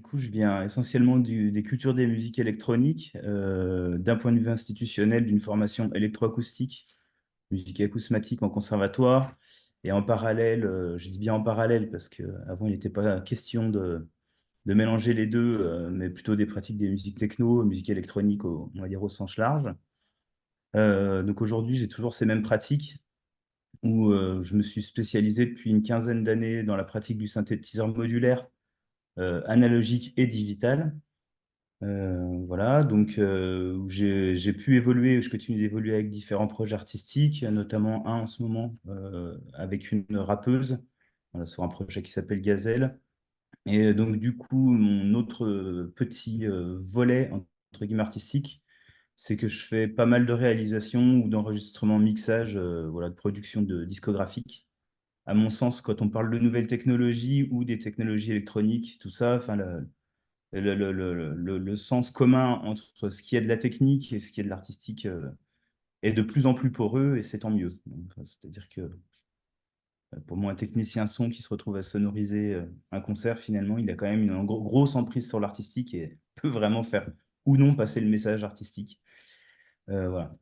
coup, je viens essentiellement des cultures des musiques électroniques, d'un point de vue institutionnel, d'une formation électroacoustique, musique acousmatique en conservatoire. Et en parallèle, je dis bien en parallèle parce qu'avant, il n'était pas question de mélanger les deux, mais plutôt des pratiques des musiques techno, musique électronique, on va dire au sens large. Donc aujourd'hui, j'ai toujours ces mêmes pratiques où je me suis spécialisé depuis une quinzaine d'années dans la pratique du synthétiseur modulaire, analogique et digital. Voilà, donc où j'ai pu évoluer, je continue d'évoluer avec différents projets artistiques, notamment un en ce moment avec une rappeuse, voilà, sur un projet qui s'appelle Gazelle. Et donc du coup, mon autre petit volet, entre guillemets, artistique, c'est que je fais pas mal de réalisations ou d'enregistrements, mixage, voilà, de production de discographique. À mon sens, quand on parle de nouvelles technologies ou des technologies électroniques, tout ça, enfin, le sens commun entre ce qui est de la technique et ce qui est de l'artistique est de plus en plus poreux et c'est tant mieux. C'est-à-dire que pour moi, un technicien son qui se retrouve à sonoriser un concert, finalement, il a quand même une grosse emprise sur l'artistique et peut vraiment faire ou non passer le message artistique. Voilà.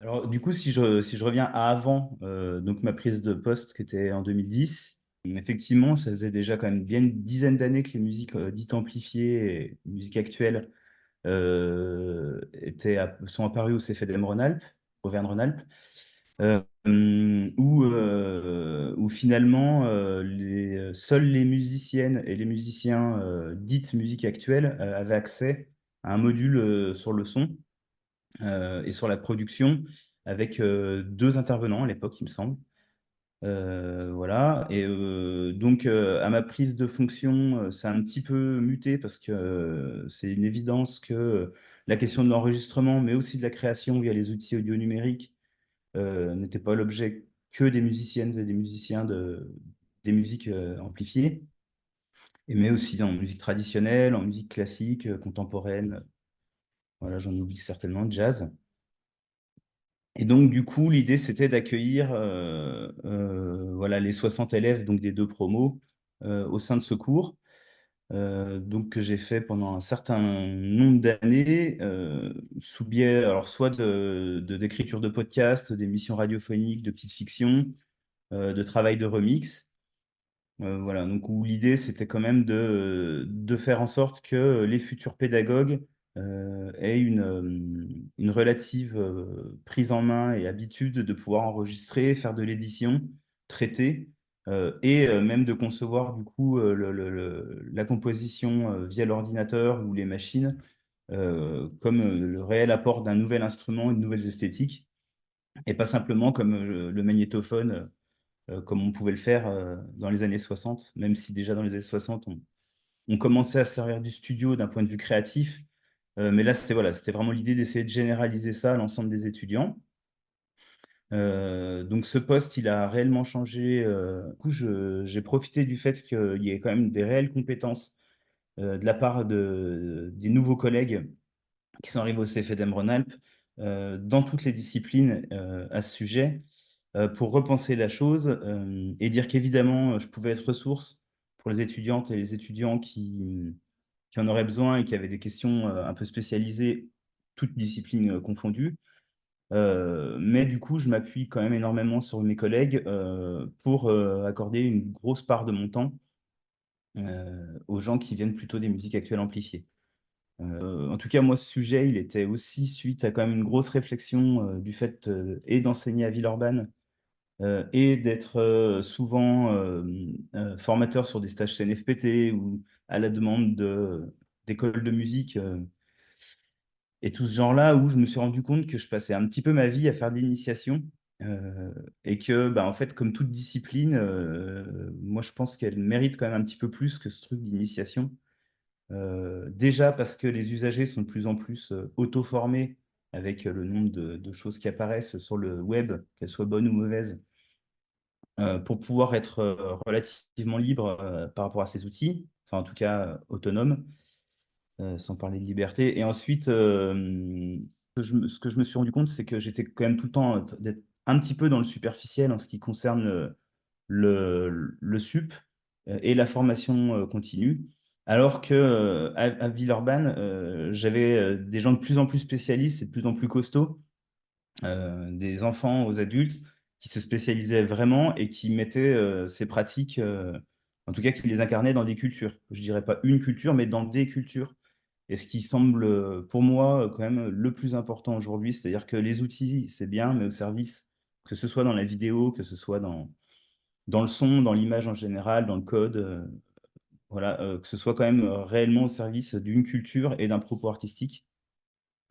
Alors, du coup, si je reviens à avant, donc ma prise de poste qui était en 2010, effectivement, ça faisait déjà quand même bien une dizaine d'années que les musiques dites amplifiées et musiques actuelles sont apparues au CFDM Rhône-Alpes, Auvergne-Rhône-Alpes, où finalement seules les musiciennes et les musiciens dites musique actuelle avaient accès à un module sur le son et sur la production avec deux intervenants à l'époque, il me semble. Voilà. Et donc, à ma prise de fonction, c'est un petit peu muté parce que c'est une évidence que la question de l'enregistrement, mais aussi de la création via les outils audio numériques, n'était pas l'objet que des musiciennes et des musiciens des musiques amplifiées, mais aussi en musique traditionnelle, en musique classique, contemporaine. Voilà, j'en oublie certainement, jazz. Et donc, du coup, l'idée, c'était d'accueillir voilà, les 60 élèves donc, des deux promos au sein de ce cours, donc, que j'ai fait pendant un certain nombre d'années, sous biais, alors, soit d'écriture de podcasts, d'émissions radiophoniques, de petites fictions, de travail de remix. Voilà, donc où l'idée, c'était quand même de faire en sorte que les futurs pédagogues aient une relative prise en main et habitude de pouvoir enregistrer, faire de l'édition, traiter, et même de concevoir du coup la composition via l'ordinateur ou les machines comme le réel apport d'un nouvel instrument et de nouvelles esthétiques, et pas simplement comme le magnétophone comme on pouvait le faire dans les années 60, même si déjà dans les années 60, on commençait à se servir du studio d'un point de vue créatif. Mais là, c'était voilà, c'était vraiment l'idée d'essayer de généraliser ça à l'ensemble des étudiants. Donc ce poste, il a réellement changé. Du coup, j'ai profité du fait qu'il y ait quand même des réelles compétences de la part des nouveaux collègues qui sont arrivés au CFDM Rhône-Alpes dans toutes les disciplines à ce sujet pour repenser la chose et dire qu'évidemment, je pouvais être ressource pour les étudiantes et les étudiants qui en auraient besoin et qui avaient des questions un peu spécialisées, toutes disciplines confondues. Mais du coup, je m'appuie quand même énormément sur mes collègues pour accorder une grosse part de mon temps aux gens qui viennent plutôt des musiques actuelles amplifiées. En tout cas, moi, ce sujet, il était aussi suite à quand même une grosse réflexion du fait et d'enseigner à Villeurbanne et d'être souvent formateur sur des stages CNFPT ou à la demande d'écoles de musique et tout ce genre-là, où je me suis rendu compte que je passais un petit peu ma vie à faire de l'initiation euh, et que, bah, en fait, comme toute discipline, moi, je pense qu'elle mérite quand même un petit peu plus que ce truc d'initiation. Déjà parce que les usagers sont de plus en plus auto-formés avec le nombre de choses qui apparaissent sur le web, qu'elles soient bonnes ou mauvaises pour pouvoir être relativement libre par rapport à ces outils, enfin en tout cas autonome, sans parler de liberté. Et ensuite, ce que je me suis rendu compte, c'est que j'étais quand même tout le temps d'être un petit peu dans le superficiel en ce qui concerne le sup et la formation continue. Alors que à Villeurbanne, j'avais des gens de plus en plus spécialistes et de plus en plus costauds, des enfants aux adultes, qui se spécialisaient vraiment et qui mettaient ces pratiques, en tout cas qui les incarnaient dans des cultures. Je dirais pas une culture, mais dans des cultures. Et ce qui semble, pour moi, quand même le plus important aujourd'hui, c'est-à-dire que les outils, c'est bien, mais au service, que ce soit dans la vidéo, que ce soit dans le son, dans l'image en général, dans le code, voilà, que ce soit quand même réellement au service d'une culture et d'un propos artistique.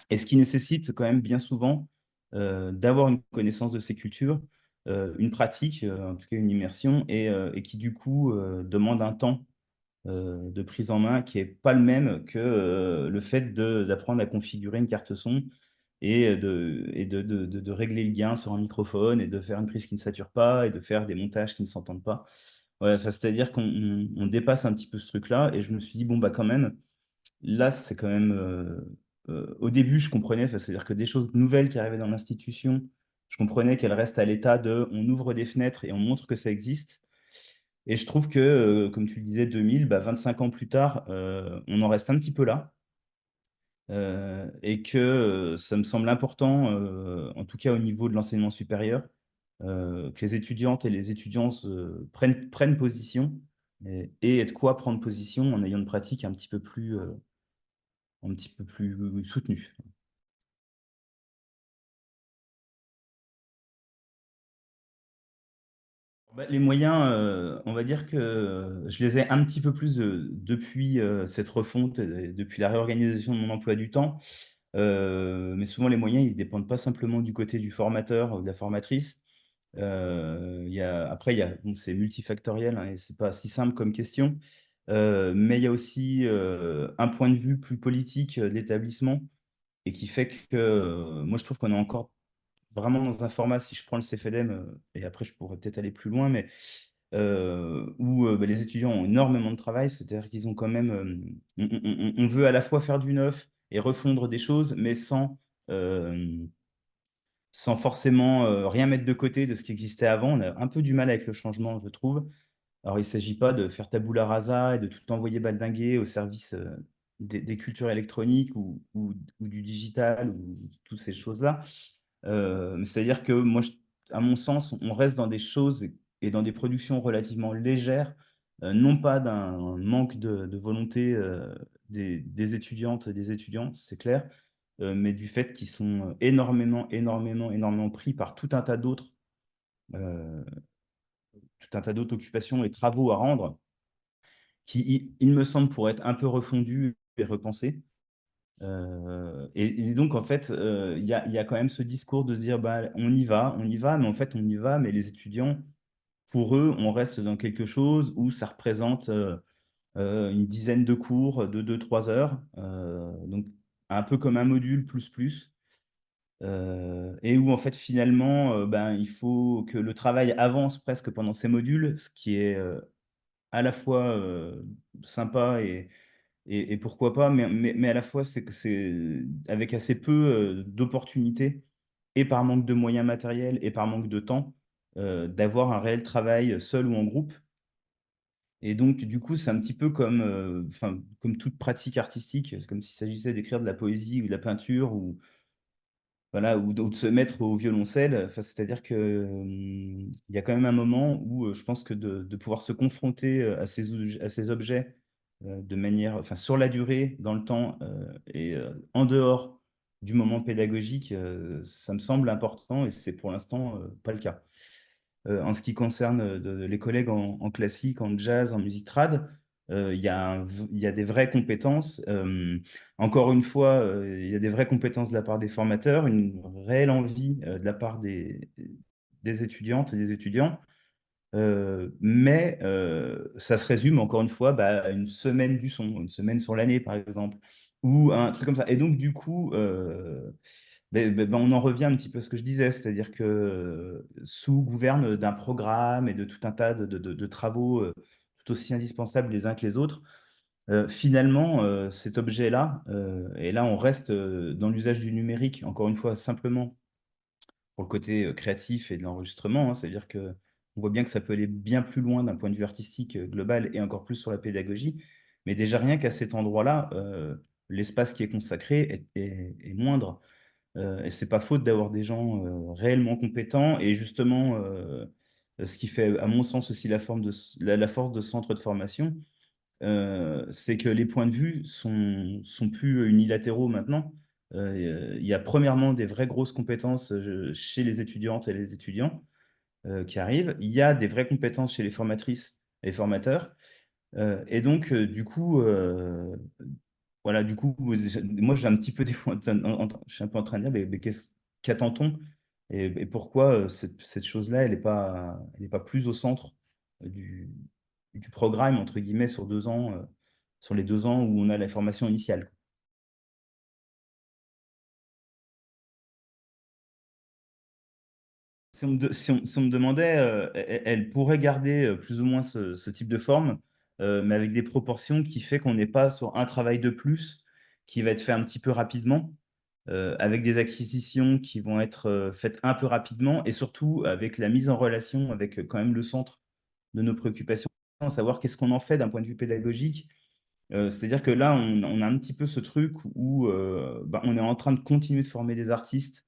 Et ce qui nécessite quand même bien souvent d'avoir une connaissance de ces cultures, une pratique, en tout cas une immersion, et qui du coup demande un temps de prise en main qui n'est pas le même que le fait d'apprendre à configurer une carte son et de régler le gain sur un microphone et de faire une prise qui ne sature pas et de faire des montages qui ne s'entendent pas. Ouais, enfin, c'est-à-dire qu'on dépasse un petit peu ce truc-là et je me suis dit, bon, bah quand même, là, c'est quand même. Au début, je comprenais, enfin, c'est-à-dire que des choses nouvelles qui arrivaient dans l'institution, je comprenais qu'elles restent à l'état de on ouvre des fenêtres et on montre que ça existe. Et je trouve que, comme tu le disais, 2000, bah, 25 ans plus tard, on en reste un petit peu là. Et que ça me semble important, en tout cas au niveau de l'enseignement supérieur, que les étudiantes et les étudiants prennent position et de quoi prendre position en ayant une pratique un petit peu plus soutenue. Bah, les moyens, on va dire que je les ai un petit peu plus depuis cette refonte et depuis la réorganisation de mon emploi du temps. Mais souvent, les moyens, ils ne dépendent pas simplement du côté du formateur ou de la formatrice. Après, bon, c'est multifactoriel, hein, et c'est pas si simple comme question. Mais il y a aussi un point de vue plus politique de l'établissement et qui fait que moi, je trouve qu'on est encore vraiment dans un format, si je prends le CFEDEM, et après je pourrais peut-être aller plus loin, mais où bah, les étudiants ont énormément de travail, c'est-à-dire qu'ils ont quand même, on veut à la fois faire du neuf et refondre des choses, mais sans forcément rien mettre de côté de ce qui existait avant. On a un peu du mal avec le changement, je trouve. Alors, il ne s'agit pas de faire tabula rasa et de tout envoyer baldinguer au service des cultures électroniques ou du digital ou toutes ces choses-là. C'est-à-dire que moi, à mon sens, on reste dans des choses et dans des productions relativement légères, non pas d'un manque de volonté des étudiantes et des étudiants, c'est clair, mais du fait qu'ils sont énormément, énormément, énormément pris par euh, tout un tas d'autres occupations et travaux à rendre qui, il me semble, pourraient être un peu refondus et repensés. Et donc, en fait, il y a quand même ce discours de se dire, bah, on y va, mais en fait, on y va, mais les étudiants, pour eux, on reste dans quelque chose où ça représente une dizaine de cours de 2-3 heures, donc un peu comme un module plus plus, et où, en fait, finalement, ben, il faut que le travail avance presque pendant ces modules, ce qui est à la fois sympa et pourquoi pas, mais à la fois, c'est que c'est avec assez peu d'opportunités, et par manque de moyens matériels et par manque de temps, d'avoir un réel travail seul ou en groupe. Et donc, du coup, c'est un petit peu comme, enfin, comme toute pratique artistique, c'est comme s'il s'agissait d'écrire de la poésie ou de la peinture ou, voilà, ou de se mettre au violoncelle. Enfin, c'est-à-dire que, il y a quand même un moment où je pense que de pouvoir se confronter à ces objets de manière, enfin, sur la durée, dans le temps et en dehors du moment pédagogique, ça me semble important et c'est pour l'instant pas le cas. En ce qui concerne les collègues en classique, en jazz, en musique trad, il y a des vraies compétences. Encore une fois, il y a des vraies compétences de la part des formateurs, une réelle envie de la part des étudiantes et des étudiants. Mais ça se résume encore une fois bah, à une semaine du son, une semaine sur l'année par exemple, ou un truc comme ça. Et donc du coup, on en revient un petit peu à ce que je disais, c'est-à-dire que sous gouverne d'un programme et de tout un tas de travaux tout aussi indispensables les uns que les autres, finalement, cet objet-là, et là on reste dans l'usage du numérique, encore une fois simplement pour le côté créatif et de l'enregistrement, hein. C'est-à-dire que on voit bien que ça peut aller bien plus loin d'un point de vue artistique global et encore plus sur la pédagogie. Mais déjà, rien qu'à cet endroit-là, l'espace qui est consacré est moindre. Et c'est pas faute d'avoir des gens réellement compétents. Et justement, ce qui fait, à mon sens, aussi la force de ce centre de formation, c'est que les points de vue sont plus unilatéraux maintenant. Il y a premièrement des vraies grosses compétences chez les étudiantes et les étudiants qui arrivent. Il y a des vraies compétences chez les formatrices et formateurs. Et donc, du coup, voilà, du coup, moi, j'ai un petit peu des fois, je suis un peu en train de dire, mais qu'attend-on et pourquoi cette chose-là, elle est pas plus au centre du programme, entre guillemets, sur 2 ans, sur les 2 ans où on a la formation initiale. Si on me demandait, elle pourrait garder plus ou moins ce type de forme, mais avec des proportions qui fait qu'on n'est pas sur un travail de plus qui va être fait un petit peu rapidement, avec des acquisitions qui vont être faites un peu rapidement et surtout avec la mise en relation avec quand même le centre de nos préoccupations, à savoir qu'est-ce qu'on en fait d'un point de vue pédagogique. C'est-à-dire que là, on a un petit peu ce truc où bah, on est en train de continuer de former des artistes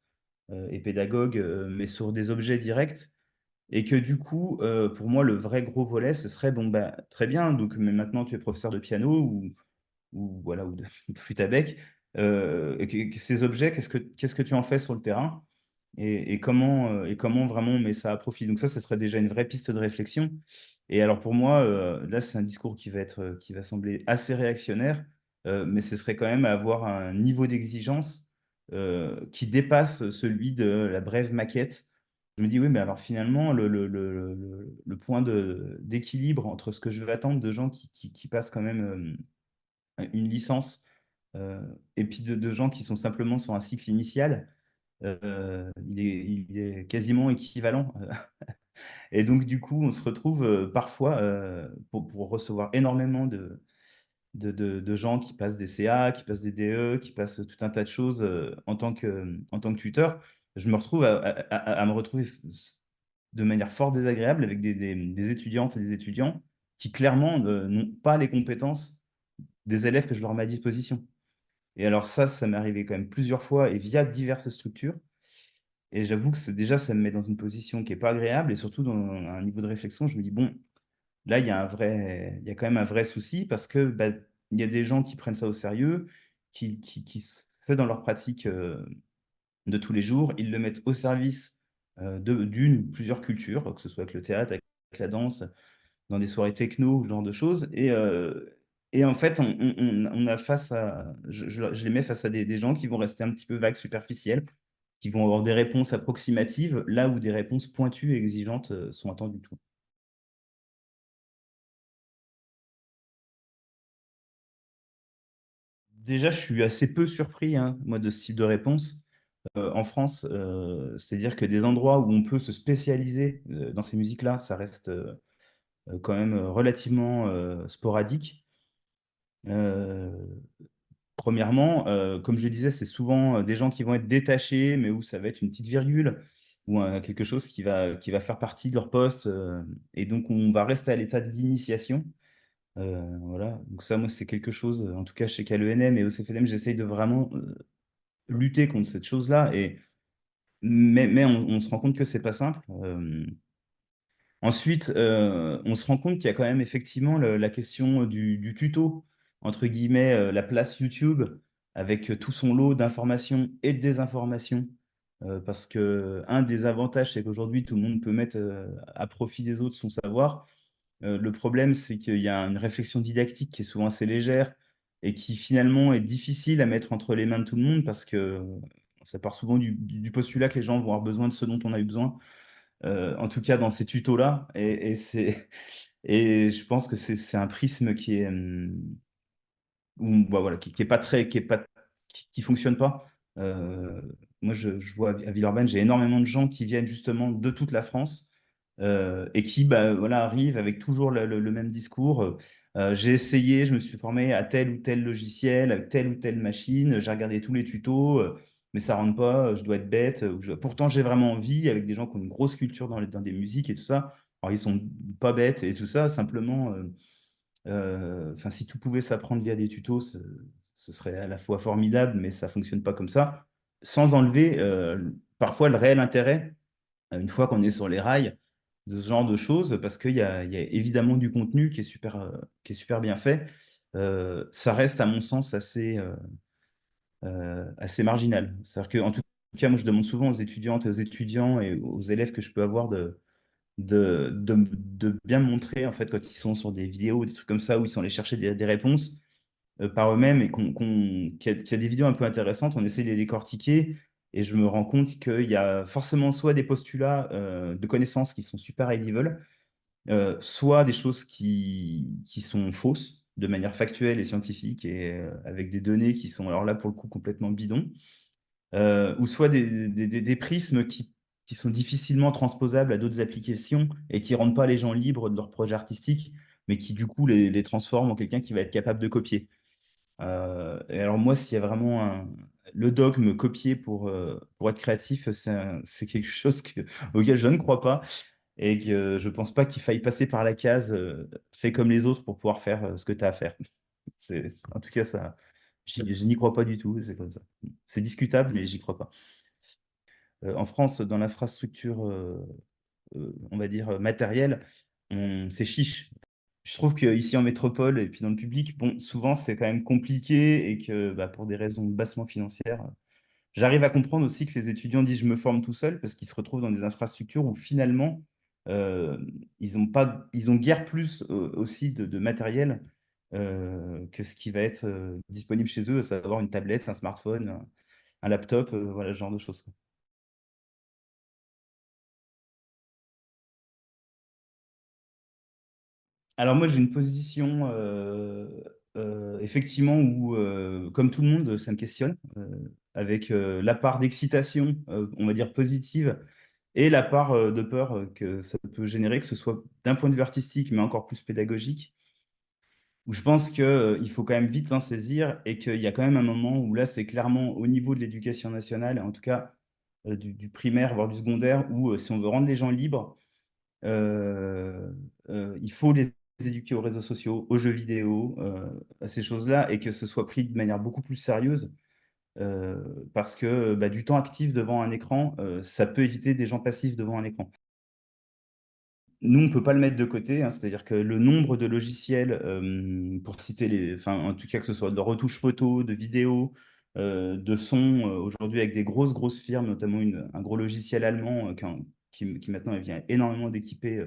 et pédagogues, mais sur des objets directs. Et que du coup, pour moi, le vrai gros volet, ce serait, bon, bah, très bien, donc, mais maintenant tu es professeur de piano ou voilà, ou de flûte à bec. Ces objets, qu'est-ce que tu en fais sur le terrain et comment vraiment on met ça à profit. Donc ça, ce serait déjà une vraie piste de réflexion. Et alors pour moi, là, c'est un discours qui va sembler assez réactionnaire, mais ce serait quand même avoir un niveau d'exigence qui dépasse celui de la brève maquette. Je me dis, oui, mais alors finalement, le point d'équilibre entre ce que je vais attendre de gens qui passent quand même une licence, heu, et puis de gens qui sont simplement sur un cycle initial, il est quasiment équivalent, et donc du coup, on se retrouve, parfois, pour recevoir énormément de gens qui passent des CA, qui passent des DE, qui passent tout un tas de choses, en tant que tuteur. Je me retrouve à me retrouver de manière fort désagréable avec des étudiantes et des étudiants qui clairement, n'ont pas les compétences des élèves que je leur mets à disposition. Et alors ça m'est arrivé quand même plusieurs fois et via diverses structures. Et j'avoue que déjà, ça me met dans une position qui est pas agréable et surtout dans un niveau de réflexion, je me dis: «Bon, là, il y a quand même un vrai souci» parce que, bah, il y a des gens qui prennent ça au sérieux, qui c'est dans leur pratique, de tous les jours. Ils le mettent au service, d'une ou plusieurs cultures, que ce soit avec le théâtre, avec la danse, dans des soirées techno, ce genre de choses. Et en fait, on a face à je les mets face à des gens qui vont rester un petit peu vagues, superficiels, qui vont avoir des réponses approximatives, là où des réponses pointues et exigeantes, sont attendues, tout. Déjà, je suis assez peu surpris, hein, moi, de ce type de réponse, en France. C'est-à-dire que des endroits où on peut se spécialiser, dans ces musiques-là, ça reste, quand même, relativement, sporadique. Heu Premièrement, comme je disais, c'est souvent, des gens qui vont être détachés, mais où ça va être une petite virgule ou quelque chose qui va faire partie de leur poste, et donc on va rester à l'état de l'initiation. Voilà, donc ça, moi, c'est quelque chose, en tout cas, je sais qu'à l'ENM et au CFLM, j'essaye de vraiment, lutter contre cette chose-là. Mais on se rend compte que c'est pas simple. Ensuite, on se rend compte qu'il y a quand même effectivement la question du «tuto» entre guillemets, la place YouTube avec, tout son lot d'informations et de désinformations. Parce qu'un des avantages, c'est qu'aujourd'hui tout le monde peut mettre, à profit des autres son savoir. Le problème, c'est qu'il y a une réflexion didactique qui est souvent assez légère et qui finalement est difficile à mettre entre les mains de tout le monde parce que ça part souvent du postulat que les gens vont avoir besoin de ce dont on a eu besoin. En tout cas dans ces tutos-là, et je pense que c'est un prisme qui est, ou bah, voilà, qui est pas très qui fonctionne pas. Heu, Moi je vois à Villeurbanne, j'ai énormément de gens qui viennent justement de toute la France, et qui, bah, voilà, arrivent avec toujours le même discours, «J'ai essayé, je me suis formé à tel ou tel logiciel, avec telle ou telle machine, j'ai regardé tous les tutos». mais ça rentre pas, je dois être bête. Pourtant, j'ai vraiment envie, avec des gens qui ont une grosse culture dans des musiques et tout ça. Alors, ils sont pas bêtes et tout ça, simplement, enfin, si tout pouvait s'apprendre via des tutos, ce serait à la fois formidable, mais ça fonctionne pas comme ça. Sans enlever parfois le réel intérêt, une fois qu'on est sur les rails, de ce genre de choses, parce qu'il y a évidemment du contenu qui est super bien fait. Ça reste, à mon sens, assez marginal. C'est-à-dire qu'en tout cas, moi, je demande souvent aux étudiantes et aux étudiants et aux élèves que je peux avoir de bien me montrer, en fait, quand ils sont sur des vidéos, des trucs comme ça, où ils sont allés chercher des réponses par eux-mêmes et qu'il y a des vidéos un peu intéressantes, on essaie de les décortiquer et je me rends compte qu'il y a forcément soit des postulats de connaissances qui sont super high level, soit des choses qui sont fausses de manière factuelle et scientifique et avec des données qui sont alors là pour le coup complètement bidons, ou soit des prismes qui sont difficilement transposables à d'autres applications et qui rendent pas les gens libres de leur projet artistique, mais qui du coup les transforment en quelqu'un qui va être capable de copier. Et alors moi, s'il y a vraiment le dogme copier pour être créatif, c'est quelque chose auquel je ne crois pas et que je pense pas qu'il faille passer par la case fais comme les autres pour pouvoir faire ce que tu as à faire. En tout cas, ça, je n'y crois pas du tout, c'est comme ça. C'est discutable, mais j'y crois pas. En France, dans l'infrastructure, on va dire, matérielle, c'est chiche. Je trouve qu'ici en métropole et puis dans le public, bon, souvent c'est quand même compliqué et que bah, pour des raisons bassement financières, j'arrive à comprendre aussi que les étudiants disent je me forme tout seul parce qu'ils se retrouvent dans des infrastructures où finalement euh, ils ont guère plus aussi de matériel que ce qui va être disponible chez eux, à savoir une tablette, un smartphone, un laptop, voilà ce genre de choses. Alors moi, j'ai une position, effectivement, où, comme tout le monde, ça me questionne, avec la part d'excitation, on va dire positive, et la part de peur que ça peut générer, que ce soit d'un point de vue artistique, mais encore plus pédagogique, où je pense qu'il faut quand même vite s'en saisir, et qu'il y a quand même un moment où là, c'est clairement au niveau de l'éducation nationale, en tout cas du primaire, voire du secondaire, où si on veut rendre les gens libres, euh, il faut les éduquer aux réseaux sociaux, aux jeux vidéo, à ces choses-là, et que ce soit pris de manière beaucoup plus sérieuse, euh, parce que bah, du temps actif devant un écran, ça peut éviter des gens passifs devant un écran. Nous, on ne peut pas le mettre de côté, hein, c'est-à-dire que le nombre de logiciels, pour citer enfin, en tout cas que ce soit de retouche photo, de vidéo, de son, aujourd'hui avec des grosses firmes, notamment un gros logiciel allemand qui maintenant vient énormément d'équiper.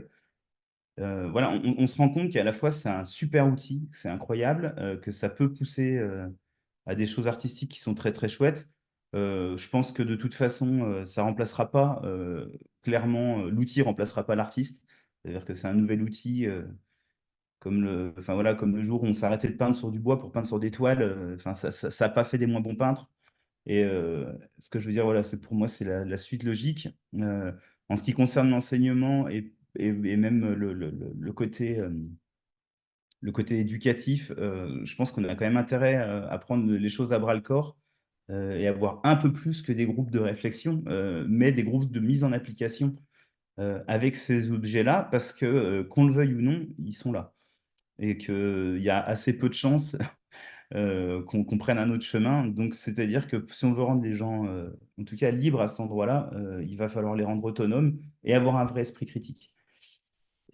Voilà, on se rend compte qu'à la fois c'est un super outil, c'est incroyable, que ça peut pousser à des choses artistiques qui sont très chouettes. Je pense que de toute façon, ça remplacera pas, clairement, l'outil remplacera pas l'artiste. C'est-à-dire que c'est un nouvel outil, enfin, voilà, comme le jour où on s'arrêtait de peindre sur du bois pour peindre sur des toiles, enfin, ça a pas fait des moins bons peintres. Et ce que je veux dire, voilà, c'est pour moi, c'est la suite logique. En ce qui concerne l'enseignement et même le côté éducatif, je pense qu'on a quand même intérêt à prendre les choses à bras le corps et avoir un peu plus que des groupes de réflexion, mais des groupes de mise en application avec ces objets-là, parce que qu'on le veuille ou non, ils sont là. Et qu'il y a assez peu de chances qu'on prenne un autre chemin. Donc, c'est-à-dire que si on veut rendre les gens, en tout cas, libres à cet endroit-là, il va falloir les rendre autonomes et avoir un vrai esprit critique.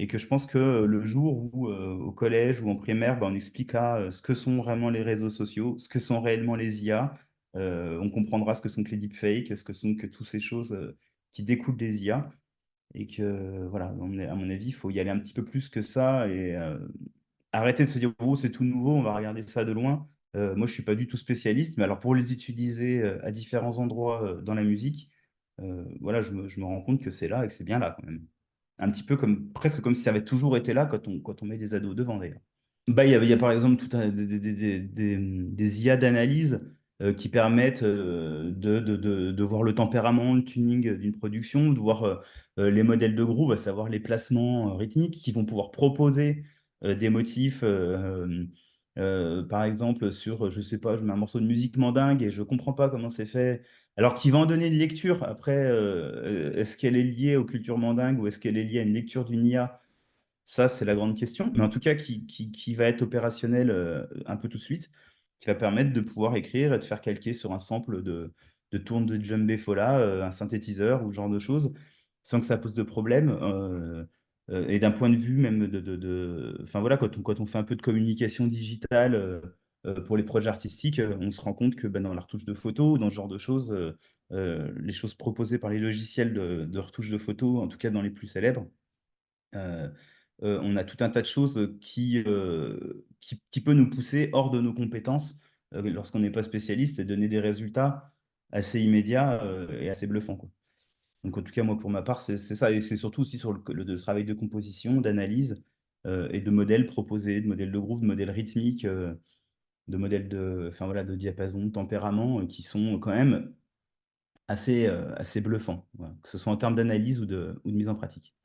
Et que je pense que le jour où, au collège ou en primaire, ben, on expliquera ce que sont vraiment les réseaux sociaux, ce que sont réellement les IA, on comprendra ce que sont que les deepfakes, ce que sont que toutes ces choses qui découlent des IA. Et que, voilà, à mon avis, il faut y aller un petit peu plus que ça et arrêter de se dire, oh, c'est tout nouveau, on va regarder ça de loin. Moi, je ne suis pas du tout spécialiste, mais alors pour les utiliser à différents endroits dans la musique, voilà, je me rends compte que c'est là et que c'est bien là quand même. Un petit peu comme, presque comme si ça avait toujours été là quand on met des ados devant d'ailleurs. Bah, il y a par exemple des IA d'analyse qui permettent de voir le tempérament, le tuning d'une production, de voir les modèles de groupe, à savoir les placements rythmiques, qui vont pouvoir proposer des motifs Par exemple, sur, je sais pas, je mets un morceau de musique mandingue et je comprends pas comment c'est fait, alors qu'il va en donner une lecture. Après, est-ce qu'elle est liée aux cultures mandingues ou est-ce qu'elle est liée à une lecture d'une IA? Ça, c'est la grande question, mais en tout cas qui va être opérationnel, un peu tout de suite, qui va permettre de pouvoir écrire et de faire calquer sur un sample de tourne de djembé Fola, un synthétiseur ou ce genre de choses, sans que ça pose de problème, et d'un point de vue même enfin voilà, quand on fait un peu de communication digitale, pour les projets artistiques, on se rend compte que, bah, dans la retouche de photos, dans ce genre de choses, les choses proposées par les logiciels de retouche de photos, en tout cas dans les plus célèbres, Heu on a tout un tas de choses, qui peut nous pousser hors de nos compétences, lorsqu'on n'est pas spécialiste et donner des résultats assez immédiats, et assez bluffants, quoi. Donc en tout cas, moi, pour ma part, c'est ça et c'est surtout aussi sur le travail de composition, d'analyse, et de modèles proposés, de modèles de groove, de modèles rythmiques, de modèles enfin voilà, de diapason, de tempérament, qui sont quand même assez bluffants, voilà, que ce soit en termes d'analyse ou de mise en pratique.